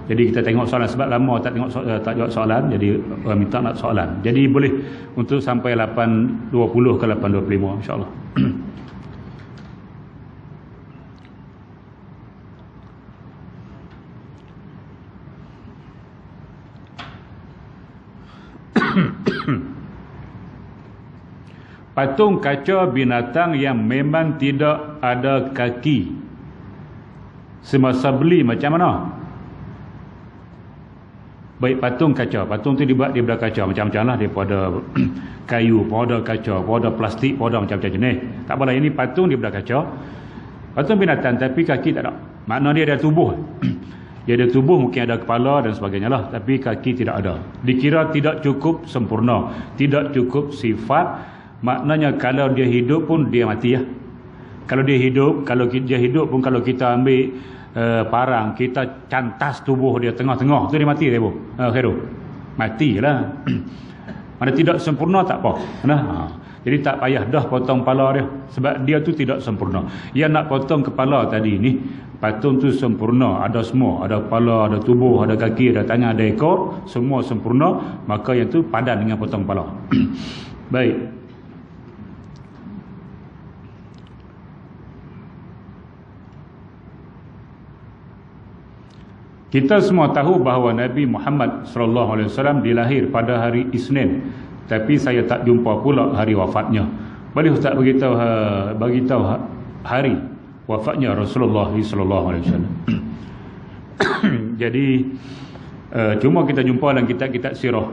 Jadi kita tengok soalan sebab lama tak tengok tak jawab soalan, jadi minta nak soalan. Jadi boleh untuk sampai 8.20 ke 8.25 insya-Allah. Patung kaca binatang yang memang tidak ada kaki semasa beli macam mana? Baik, patung kaca, patung tu dibuat daripada kaca macam-macam lah, daripada kayu, pada kaca, pada plastik, pada macam-macam jenis. Tak apalah, ini patung daripada kaca. Patung binatang tapi kaki tak ada. Makna dia ada tubuh. Dia ada tubuh, mungkin ada kepala dan sebagainya lah, tapi kaki tidak ada. Dikira tidak cukup sempurna, tidak cukup sifat. Maknanya kalau dia hidup pun dia mati ya. Kalau dia hidup pun kalau kita ambil parang, kita cantas tubuh dia tengah-tengah, tu dia mati dia, Khairul. Matilah. Mana tidak sempurna tak apa. Nah, jadi tak payah dah potong kepala dia sebab dia tu tidak sempurna. Yang nak potong kepala tadi ni, patung tu sempurna, ada semua, ada kepala, ada tubuh, ada kaki, ada tangan, ada ekor, semua sempurna, maka yang tu padan dengan potong kepala. Baik. Kita semua tahu bahawa Nabi Muhammad SAW dilahir pada hari Isnin, tapi saya tak jumpa pula hari wafatnya. Boleh Ustaz beritahu hari wafatnya Rasulullah SAW? Jadi cuma kita jumpa dalam kitab-kitab sirah.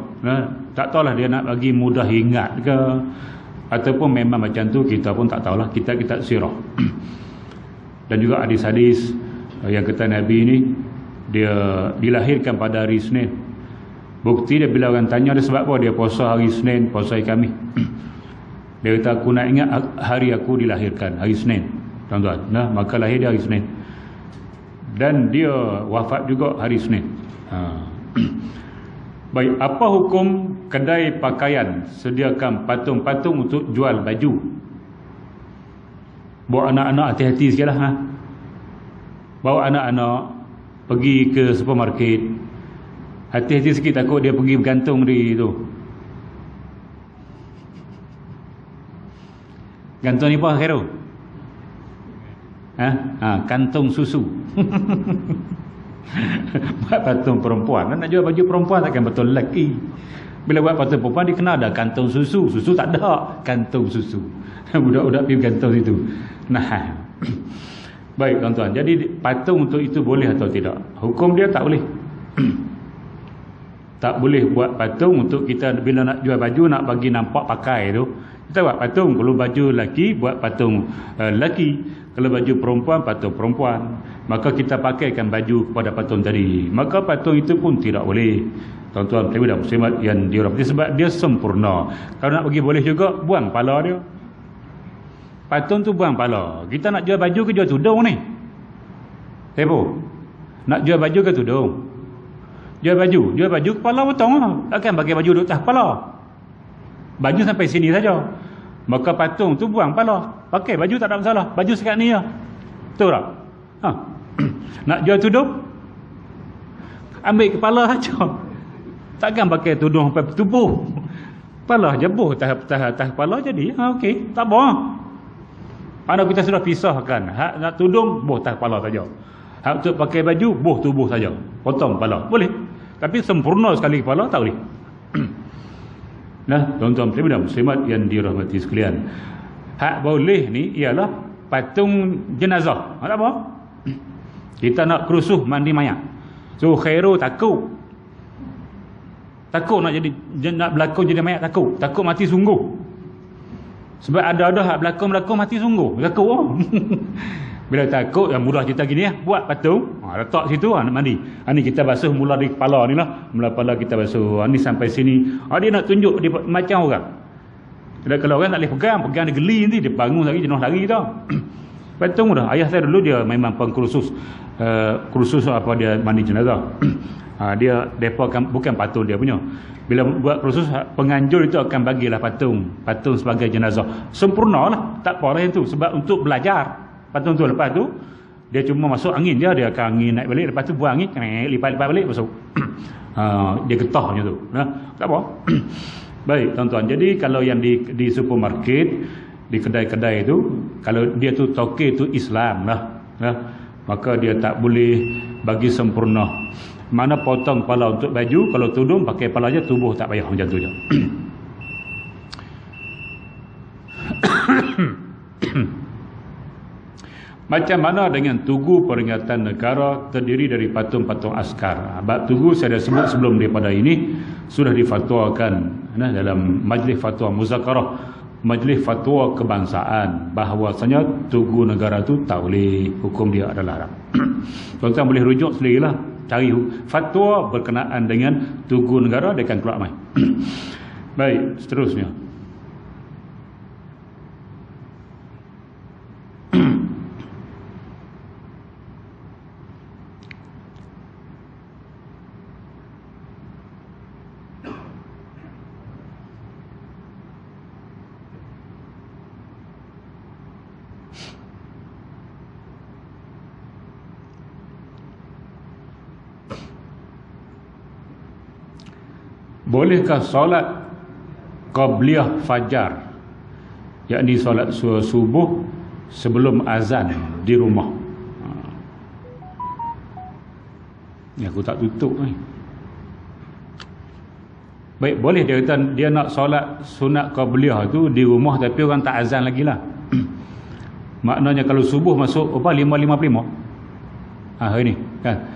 Tak tahulah dia nak bagi mudah ingat ke ataupun memang macam tu, kita pun tak tahulah. Kitab-kitab sirah dan juga hadis-hadis yang kata Nabi ni dia dilahirkan pada hari Isnin. Bukti dia bila orang tanya dia sebab apa dia puasa hari Isnin, puasa hari Khamis. Dia kata aku nak ingat hari aku dilahirkan, hari Isnin. Tuan-tuan, nah, maka lahir dia hari Isnin. Dan dia wafat juga hari Isnin. Baik, apa hukum kedai pakaian sediakan patung-patung untuk jual baju? Bawa anak-anak hati-hati sikitlah. Bawa anak-anak pergi ke supermarket, hati-hati sikit, takut dia pergi bergantung di tu. Gantung ni apa, Khairul? Kantung susu. Buat patung perempuan, nak jual baju perempuan takkan betul lelaki. Bila buat patung perempuan dia kena ada kantung susu. Susu tak ada, kantung susu. Budak-budak pergi gantung situ. Nah, baik tuan-tuan, jadi patung untuk itu boleh atau tidak? Hukum dia tak boleh. Tak boleh buat patung untuk kita bila nak jual baju, nak bagi nampak pakai tu. Kita buat patung. Kalau baju lelaki, buat patung lelaki. Kalau baju perempuan, patung perempuan. Maka kita pakaikan baju kepada patung tadi. Maka patung itu pun tidak boleh. Tuan-tuan, muslimin dan muslimat yang dirahmati, sebab dia sempurna. Kalau nak bagi boleh juga, buang kepala dia. Patung tu buang kepala. Kita nak jual baju ke jual tudung ni? Heboh. Nak jual baju ke tudung? Jual baju kepala potong lah. Takkan pakai baju duduk atas kepala. Baju sampai sini saja. Maka patung tu buang kepala. Pakai baju tak ada masalah. Baju sekat ni lah. Betul tak? Nak jual tudung? Ambil kepala saja. Takkan pakai tudung sampai tubuh. Kepala je buh atas kepala jadi. Okey, tak apa. Mana kita sudah pisahkan. Hak nak tudung, boh atas kepala saja. Hak untuk pakai baju, boh tubuh saja. Potong kepala. Boleh. Tapi sempurna sekali kepala, tak boleh. Nah, tuan-tuan dan muslimat yang dirahmati sekalian. Hak boleh ni ialah patung jenazah. Tak apa. Kita nak kerusuh mandi mayat. So, Khairul takut. Takut nak berlakon jadi mayat, takut. Takut mati sungguh. Sebab ada hak berlakon mati sungguh. Takut. Bila takut, yang mudah cerita gini buat patung, letak situ, nak mandi. Ni kita basuh mula di kepala ni lah. Mula kepala kita basuh. Ni sampai sini. Dia nak tunjuk dia macam orang. Kalau orang tak boleh pegang dia geli nanti, dia bangun lagi, jenuh lagi tau. Patung dah. Ayah saya dulu dia memang pengkursus. Kursus apa dia mandi jenazah. Dia depa bukan patung dia punya. Bila buat kursus, penganjur itu akan bagilah patung sebagai jenazah. Sempurna lah, tak apa lah itu. Sebab untuk belajar patung tu, lepas tu Dia cuma masuk angin je, dia akan angin naik balik, lepas tu buang angin, lipat-lipat balik masuk. Dia getah macam tu. Tak apa. Baik tuan-tuan, jadi kalau yang di supermarket, di kedai-kedai itu, kalau dia tu tokek tu Islam lah, maka dia tak boleh bagi sempurna. Mana potong kepala untuk baju, kalau tudung pakai kepala aja, tubuh tak payah, macam tu je. Macam mana dengan tugu peringatan negara terdiri dari patung-patung askar? Bab tugu saya dah sebut sebelum daripada ini, sudah difatwakan dalam majlis fatwa muzakarah, majlis fatwa kebangsaan, bahawasanya tugu negara tu tak boleh, hukum dia adalah haram. Tuan-tuan boleh rujuk sendirilah, cari fatwa berkenaan dengan tugu negara, dia akan keluar mai. Baik, seterusnya. Bolehkah solat qabliyah fajar, yakni solat subuh sebelum azan di rumah? Ni aku tak tutup ni. Baik, boleh dia kata dia nak solat sunat qabliyah tu di rumah, tapi orang tak azan lagi lah. Maknanya kalau subuh masuk 5.55 hari ni kan,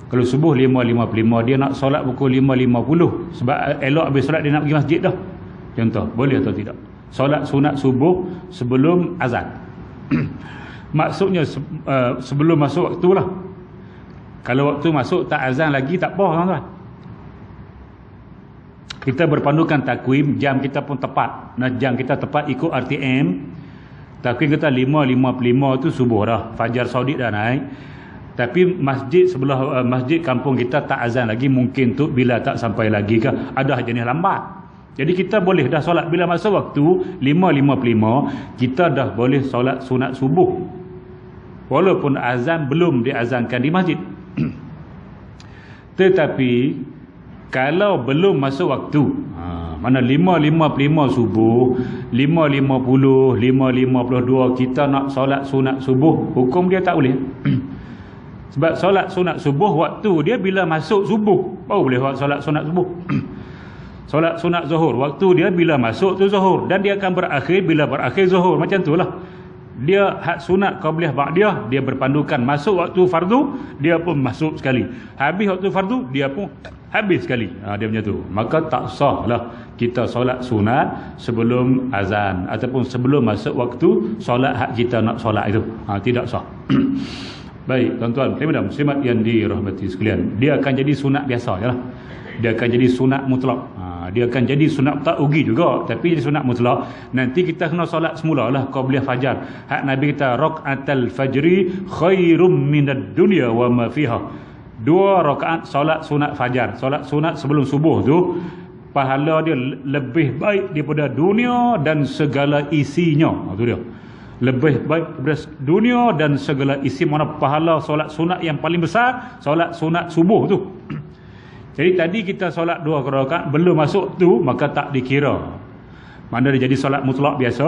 kalau subuh 5.55, dia nak solat pukul 5.50 sebab elok habis solat dia nak pergi masjid dah. Contoh, boleh atau tidak solat sunat subuh sebelum azan? Maksudnya sebelum masuk waktu lah. Kalau waktu masuk tak azan lagi, tak apa tuan-tuan. Kita berpandukan takwim, jam kita pun tepat. Nah, jam kita tepat ikut RTM. Takwim kita 5.55 tu subuh dah, fajar Saudi dah naik. Tapi masjid sebelah masjid kampung kita tak azan lagi, mungkin tu bila tak sampai lagi ke ada jenis lambat. Jadi kita boleh dah solat bila masuk waktu 5.55, kita dah boleh solat sunat subuh walaupun azan belum diazankan di masjid. Tetapi kalau belum masuk waktu, mana 5.55 subuh, 5.50, 5.52 kita nak solat sunat subuh, hukum dia tak boleh. Sebab solat sunat subuh waktu dia bila masuk subuh, baru boleh solat sunat subuh. Solat sunat zuhur waktu dia bila masuk tu zuhur, dan dia akan berakhir bila berakhir zuhur, macam tu lah. Dia hak sunat qabliyah ba'diyah, dia berpandukan masuk waktu fardu, dia pun masuk sekali, habis waktu fardu dia pun habis sekali. Dia macam tu. Maka tak sah lah kita solat sunat sebelum azan ataupun sebelum masuk waktu solat hak kita nak solat itu. Tidak sah. Baik tuan-tuan dan muslimat yang dirahmati sekalian, dia akan jadi sunat biasa je lah. Dia akan jadi sunat mutlak. Dia akan jadi sunat tak ugi juga, tapi jadi sunat mutlak. Nanti kita kena solat semula lah qabliyah fajar. Hak Nabi kita rakaatal fajri khairum minad dunya wa ma fiha. 2 rakaat solat sunat fajar, solat sunat sebelum subuh tu, pahala dia lebih baik daripada dunia dan segala isinya. Tu dia. Lebih baik daripada dunia dan segala isi. Mana pahala solat sunat yang paling besar, solat sunat subuh tu. Jadi tadi kita solat 2 rakaat belum masuk tu, maka tak dikira. Mana dia jadi solat mutlak biasa,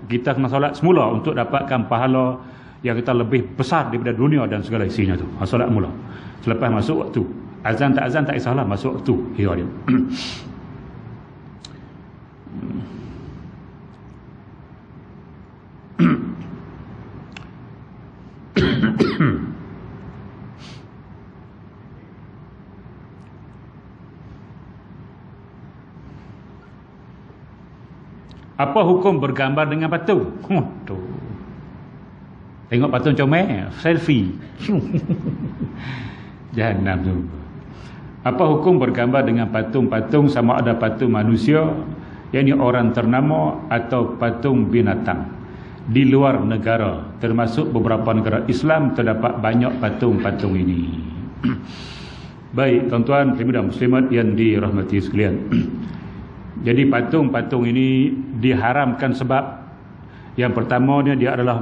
kita kena solat semula untuk dapatkan pahala yang kita lebih besar daripada dunia dan segala isinya tu. Solat mula selepas masuk waktu. Azan tak kisahlah, masuk waktu kira dia. Apa hukum bergambar dengan patung? Tengok patung comel, selfie. Jahanam tu. Apa hukum bergambar dengan patung-patung, sama ada patung manusia, yakni orang ternama, atau patung binatang? Di luar negara, termasuk beberapa negara Islam, terdapat banyak patung-patung ini. Baik tuan-tuan dan muslimat yang dirahmati sekalian, jadi patung-patung ini diharamkan sebab Yang pertama dia adalah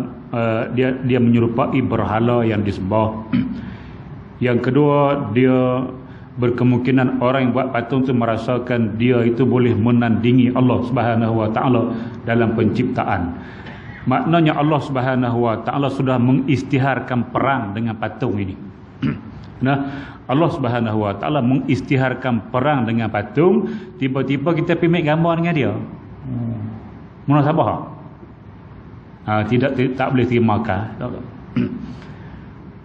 dia menyerupai berhala yang disembah. Yang kedua, dia berkemungkinan orang yang buat patung itu merasakan dia itu boleh menandingi Allah Subhanahu wa taala dalam penciptaan. Maknanya Allah Subhanahu wa taala sudah mengisytiharkan perang dengan patung ini. Nah, Allah Subhanahu wa taala mengisytiharkan perang dengan patung, tiba-tiba kita pergi gambar dengan dia. Munasabah. Tak boleh terimakah.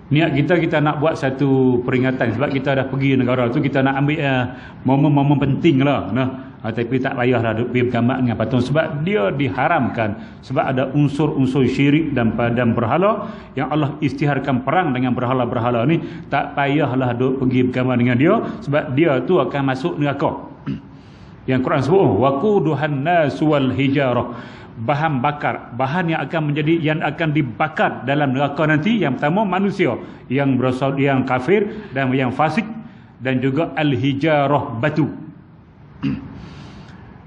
Niat kita nak buat satu peringatan sebab kita dah pergi negara tu, kita nak ambil momen-momen penting lah. Tapi tak payahlah pergi bergambar dengan patung sebab dia diharamkan, sebab ada unsur-unsur syirik dan padan berhala yang Allah isytiharkan perang dengan berhala-berhala ni. Tak payahlah pergi bergambar dengan dia sebab dia tu akan masuk neraka. Yang Quran sebut waquduhan nas wal hijarah, bahan bakar, bahan yang akan dibakar dalam neraka nanti. Yang pertama manusia yang berasal yang kafir dan yang fasik, dan juga al-hijarah, batu.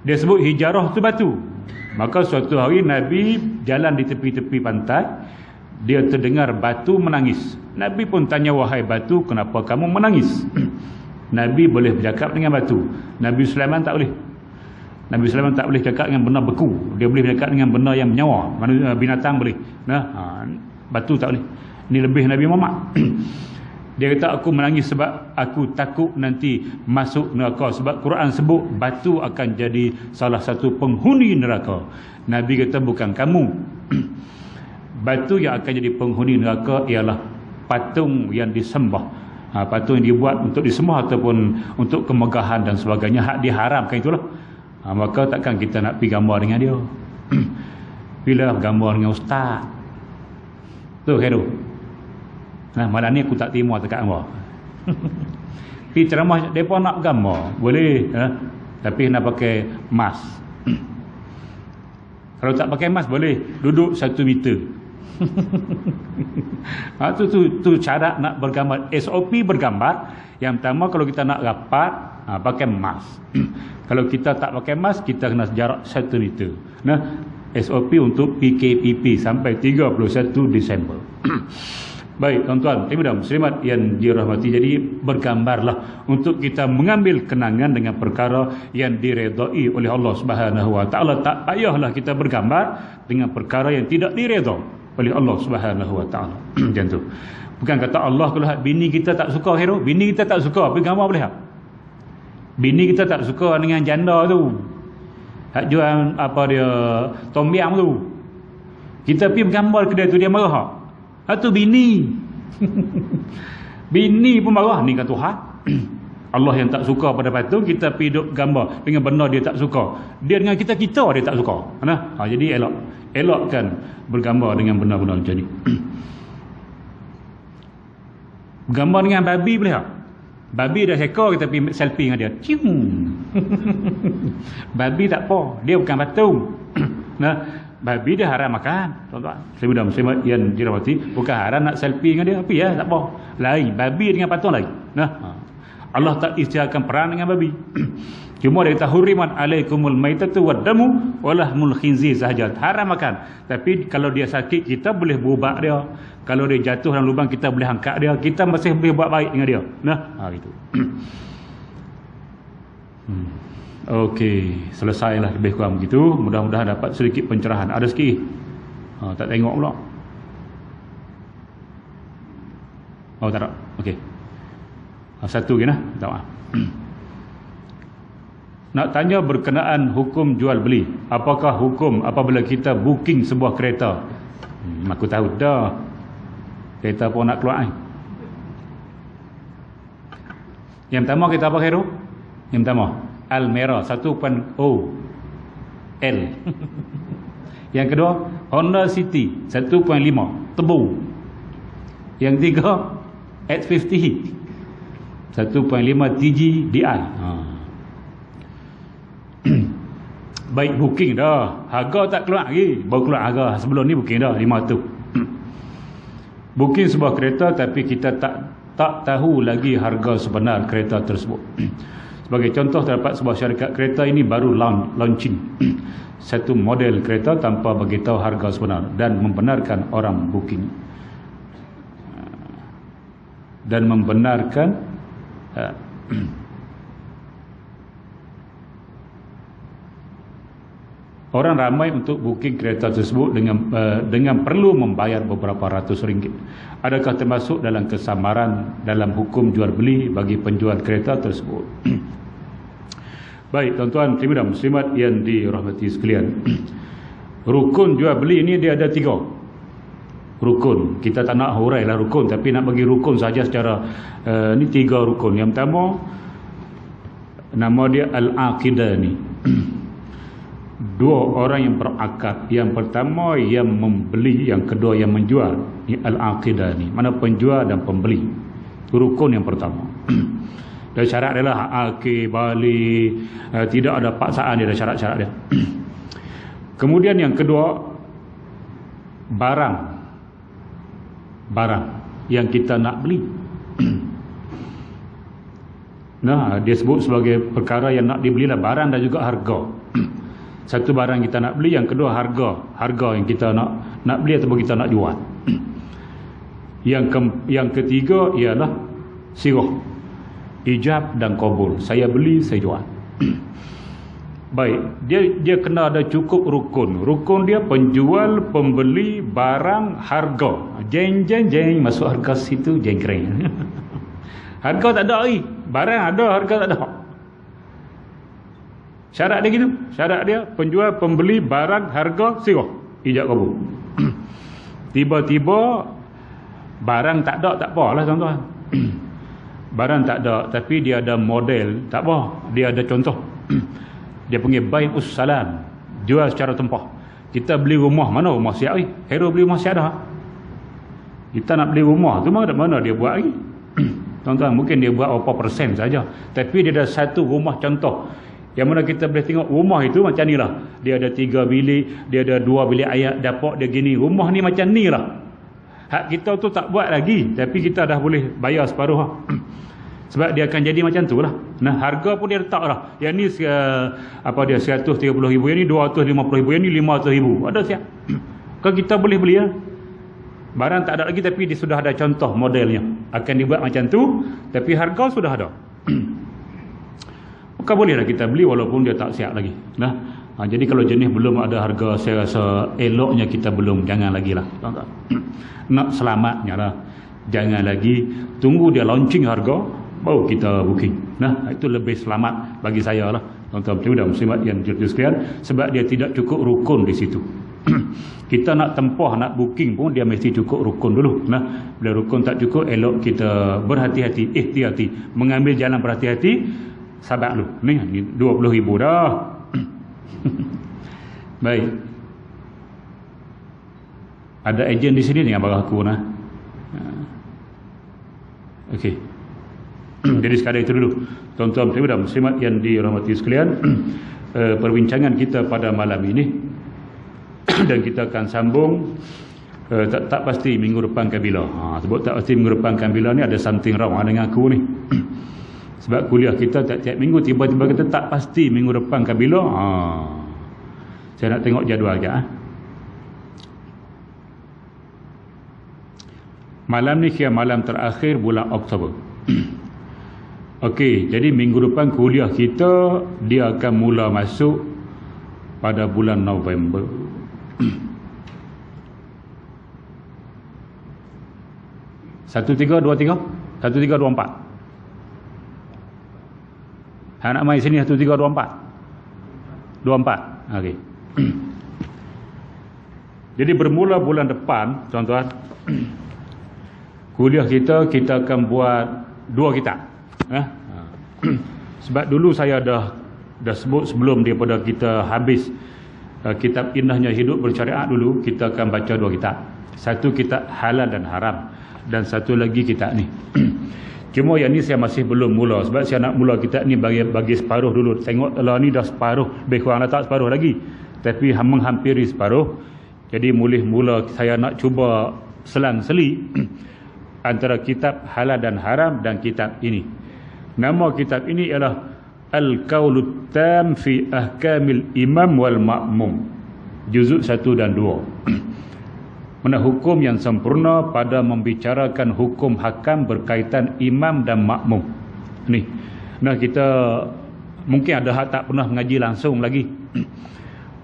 Dia sebut hijarah tu batu. Maka suatu hari Nabi jalan di tepi-tepi pantai, dia terdengar batu menangis. Nabi pun tanya, wahai batu, kenapa kamu menangis? Nabi boleh bercakap dengan batu. Nabi Sulaiman tak boleh. Nabi Sulaiman tak boleh cakap dengan benda beku. Dia boleh bercakap dengan benda yang menyawa. Binatang boleh. Batu tak boleh. Ini lebih Nabi Muhammad. Dia kata, aku menangis sebab aku takut nanti masuk neraka. Sebab Quran sebut batu akan jadi salah satu penghuni neraka. Nabi kata, bukan kamu. Batu yang akan jadi penghuni neraka ialah patung yang disembah. Patung yang dibuat untuk disembah ataupun untuk kemegahan dan sebagainya. Hak diharamkan itulah. Maka takkan kita nak pergi gambar dengan dia. Bila gambar dengan ustaz tu kira. Malam ni aku tak terima dekat gambar. Pergi ceramah mereka nak gambar boleh, tapi nak pakai mask. Kalau tak pakai mask boleh duduk 1 meter. Tu cara nak bergambar. SOP bergambar, yang pertama kalau kita nak rapat, pakai mask. Kalau kita tak pakai mask, kita kena jarak 1 meter. SOP untuk PKPP sampai 31 Disember. Baik tuan-tuan, ibu dan muslimat yang dirahmati, jadi bergambarlah untuk kita mengambil kenangan dengan perkara yang diredai oleh Allah Subhanahu wa taala. Tak payahlah kita bergambar dengan perkara yang tidak diredai oleh Allah Subhanahu wa taala. Macam tu. Bukan kata Allah kalau bini kita tak suka hero, bini kita tak suka pergi gambar boleh tak? Bini kita tak suka dengan janda tu, hak jual apa dia tom yam tu, kita pergi bergambar kedai tu, dia marah. Tu bini. Bini pun marah. Ni kan Tuhan. Allah yang tak suka pada patung, kita pergi duk gambar dengan benda dia tak suka. Dia dengan kita dia tak suka. Jadi elokkan bergambar dengan benda-benda macam ni. Gambar dengan babi boleh tak? Babi dah sekor, kita pergi selfie dengan dia. Babi tak apa, dia bukan patung. Babi dia haram makan, tuan-tuan. Saya mudah muslimat yang dirahmati, bukan haram nak selfie dengan dia, tapi ya tak apa. Lain, babi dengan patung lain. Allah tak isytiharkan perang dengan babi. Cuma dia kata huriman alaikumul maitatu waddamu walahmul khinzir sahaja. Haram makan. Tapi kalau dia sakit, kita boleh berubah dia. Kalau dia jatuh dalam lubang, kita boleh angkat dia. Kita masih boleh buat baik dengan dia. Gitu. Okey, selesailah lebih kurang begitu. Mudah-mudahan dapat sedikit pencerahan. Ada sikit? Tak tengok pula. Tak ada. Okey. Satu lagi nah. Tak maaf. Nak tanya berkenaan hukum jual beli. Apakah hukum apabila kita booking sebuah kereta? Aku tahu dah. Kereta pun nak keluar. Yang pertama kita apa kira? Yang pertama Almera 1.0 L. Yang kedua Honda City 1.5 Turbo. Yang tiga X50 1.5 TG DI. Baik, booking dah. Harga tak keluar lagi. Baru keluar harga. Sebelum ni booking dah 500. Booking sebuah kereta tapi kita tak tahu lagi harga sebenar kereta tersebut. Sebagai contoh, terdapat sebuah syarikat kereta ini baru launching satu model kereta tanpa beritahu harga sebenar dan membenarkan orang booking dan membenarkan orang ramai untuk booking kereta tersebut dengan perlu membayar beberapa ratus ringgit. Adakah termasuk dalam kesamaran dalam hukum jual beli bagi penjual kereta tersebut? Baik, tuan-tuan muslimin dan muslimat yang dirahmati sekalian. Rukun jual beli ini dia ada 3 rukun. Kita tak nak hurailah rukun, tapi nak bagi rukun saja secara ni 3 rukun. Yang pertama, nama dia al-aqidah ni. 2 orang yang berakad. Yang pertama yang membeli, yang kedua yang menjual. Ni al-aqidah ni. Mana penjual dan pembeli. Rukun yang pertama. Dan syarat dia lah akid, balik, tidak ada paksaan dia, ada syarat-syarat dia. Kemudian yang kedua, barang yang kita nak beli. Nah, dia sebut sebagai perkara yang nak dibeli lah, barang dan juga harga. Satu barang kita nak beli, yang kedua harga yang kita nak beli ataupun kita nak jual. Yang ketiga ialah sirah, ijab dan qabul. Saya beli, saya jual. Baik, dia kena ada cukup rukun. Rukun dia penjual, pembeli, barang, harga. Jeng masuk harga situ, jeng kering. Harga tak ada lagi, barang ada, harga tak ada. Syarat dia gitu. Syarat dia penjual, pembeli, barang, harga, sirah, ijab, qabul. Tiba-tiba barang tak ada, tak apalah tuan-tuan. Barang tak ada, tapi dia ada model, tak apa, dia ada contoh. Dia panggil bai'us salam, jual secara tempah. Kita beli rumah, mana rumah siap ni? Hero beli rumah siap dah. Kita nak beli rumah tu mana dia buat lagi? Tuan-tuan, mungkin dia buat berapa persen saja, tapi dia ada satu rumah contoh yang mana kita boleh tengok rumah itu macam ni lah. Dia ada 3 bilik, dia ada 2 bilik ayat, dapur dia gini. Rumah ni macam ni lah. Hak kita tu tak buat lagi, tapi kita dah boleh bayar separuh lah. Sebab dia akan jadi macam tu lah. Nah, harga pun dia letak lah. Yang ni dia 130,000, yang ni 250,000, yang ni 500,000. Ada siap. Kalau kita boleh beli lah. Barang tak ada lagi, tapi dia sudah ada contoh modelnya. Akan dibuat macam tu, tapi harga sudah ada. Maka bolehlah kita beli walaupun dia tak siap lagi. Nah, jadi kalau jenis belum ada harga, saya rasa eloknya kita belum, jangan lagi lah. Nak selamatnya lah, jangan lagi, tunggu dia launching harga baru kita booking. Nah, itu lebih selamat bagi saya lah, tuan-tuan dan muslimat yang dirahmati sekalian, sebab dia tidak cukup rukun di situ. Kita nak tempah, nak booking pun dia mesti cukup rukun dulu. Nah, bila rukun tak cukup, elok kita berhati-hati, ihtiyati, mengambil jalan berhati-hati. Sabar lu, ni 20,000 dah. Baik. Ada ejen di sini dengan barang aku nah. Okey. Jadi sekadar itu dulu, tuan-tuan dan muslimat yang dirahmati sekalian, perbincangan kita pada malam ini. Dan kita akan sambung tak pasti minggu depan kan bila. Sebab tak pasti minggu depan kan bila ni ada something wrong dengan aku ni. Sebab kuliah kita tiap-tiap minggu, tiba-tiba kita tak pasti minggu depan kan bila. Saya nak tengok jadual ke. Malam ni kira malam terakhir bulan Oktober. Okey, jadi minggu depan kuliah kita dia akan mula masuk pada bulan November. 1323 1324. Hang nak main sini 1324. 24. Okey. Jadi bermula bulan depan, tuan-tuan, kuliah kita akan buat 2 kitab. Sebab dulu saya dah sebut sebelum daripada kita habis kitab Indahnya Hidup Bersyariat dulu, kita akan baca 2 kitab. Satu kitab Halal dan Haram, dan satu lagi kitab ni. Cuma yang ni saya masih belum mula, sebab saya nak mula kitab ni bagi separuh dulu. Tengok lah ni dah separuh, lebih kurang dah tak separuh lagi, tapi menghampiri separuh. Jadi mula saya nak cuba selang-seli antara kitab Halal dan Haram dan kitab ini. Nama kitab ini ialah Al-Qaulut Tam fi Ahkamil Imam wal Ma'mum, juzuk 1 dan 2. Mana hukum yang sempurna pada membicarakan hukum hakam berkaitan imam dan makmum. Ni. Nah, kita mungkin ada hak tak pernah mengaji langsung lagi.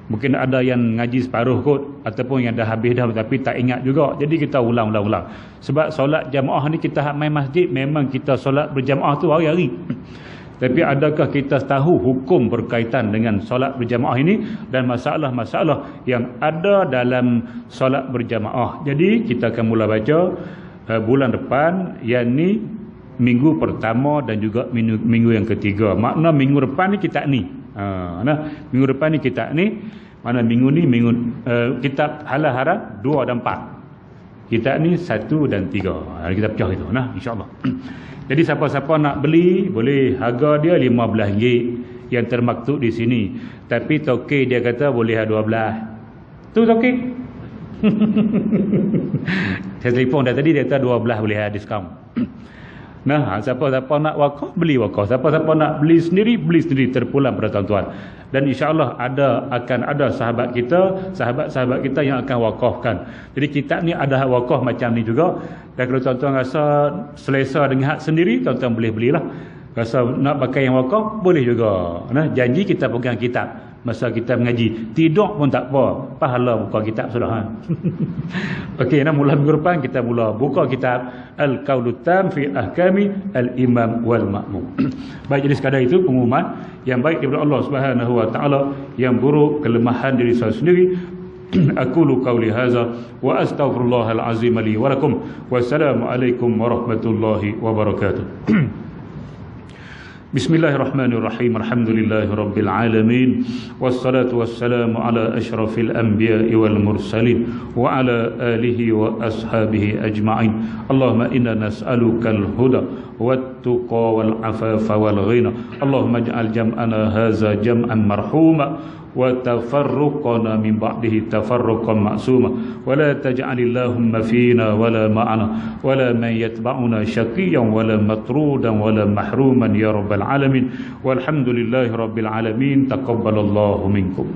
Mungkin ada yang ngaji separuh kot, ataupun yang dah habis dah tapi tak ingat juga. Jadi kita ulang. Sebab solat jamaah ni kita hak main masjid, memang kita solat berjamaah tu hari-hari. Tapi adakah kita tahu hukum berkaitan dengan solat berjamaah ini dan masalah-masalah yang ada dalam solat berjamaah. Jadi kita akan mula baca bulan depan, yang ni minggu pertama dan juga minggu yang ketiga. Makna minggu depan ni kita ni. Minggu depan ni kita ni, mana minggu ni kitab Halal Haram 2 dan 4. Kitab ni 1 dan 3. Kita pecah itu insya-Allah. Jadi siapa-siapa nak beli boleh, harga dia RM15 yang termaktub di sini. Tapi tokey dia kata boleh $12. Tu tokey. Saya telefon dah tadi, dia kata $12 boleh diskaun. Nah, siapa-siapa nak wakaf, beli wakaf. Siapa-siapa nak beli sendiri terpulang pada tuan-tuan. Dan insya-Allah akan ada sahabat kita yang akan wakafkan. Jadi kitab ni ada hak wakaf macam ni juga. Dan kalau tuan-tuan rasa selesa dengan hak sendiri, tuan-tuan boleh belilah. Rasa nak pakai yang wakaf, boleh juga. Nah, janji kita pegang kitab masa kita mengaji. Tidur pun tak apa, pahala buka kitab sudah. Okey, mula minggu depan kita mula buka kitab Al-Qaulut Tam fi Ahkami Al-Imam wal Ma'mum. Baik, jadi sekadar itu pengumuman yang baik daripada Allah Subhanahu wa taala, yang buruk kelemahan diri saya sendiri. Aqulu qawli hadza wa astaghfirullahal azim li wa lakum. Wassalamualaikum warahmatullahi wabarakatuh. Bismillahirrahmanirrahim. Alhamdulillahirabbil alamin. Wassalatu wassalamu ala asyrafil anbiya'i wal mursalin wa ala alihi wa ashabihi ajma'in. Allahumma inna nas'alukal huda wat tuqa wal afafa wal ghina. Allahumma ij'al jam'ana hadza jam'an marhuma wa tafarruqana min ba'dihi tafarruqan ma'suma wa la taj'al Allahumma fina wa la ma'ana wa la man yatba'una syaqiyan wa la matrudan wa la mahruman ya rabbal alamin. Walhamdulillahi rabbil alamin. Taqabbalallahu minkum.